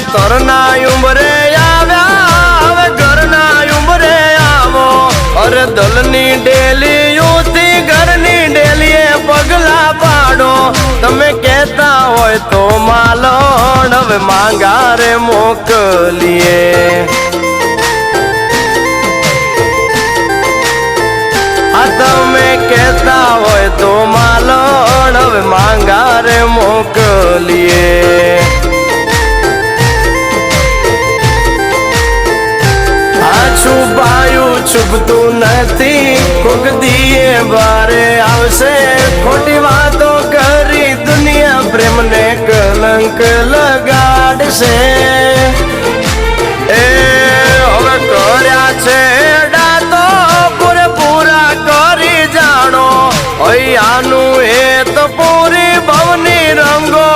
તરના ઉંબરે આવ્યા હવે ઘરના ઉંબરે આવો અરે દલની ડેલીઓથી ઘરની ડેલીએ પગલા પાડો તમે કહેતા હોય તો માલણ હવે માંગારે મોકલીએ તમે કહેતા હોય તો માલણ હવે માંગારે મોકલીએ છુપાયું છુપતું નથી કોક દીએ બારે આવશે ખોટી વાતો કરી દુનિયા પ્રેમને કલંક લગાડશે એ હવે કર્યા છે ડાતો પૂરેપૂરા કરી જાણો આનું એ તો પૂરી ભવની રંગો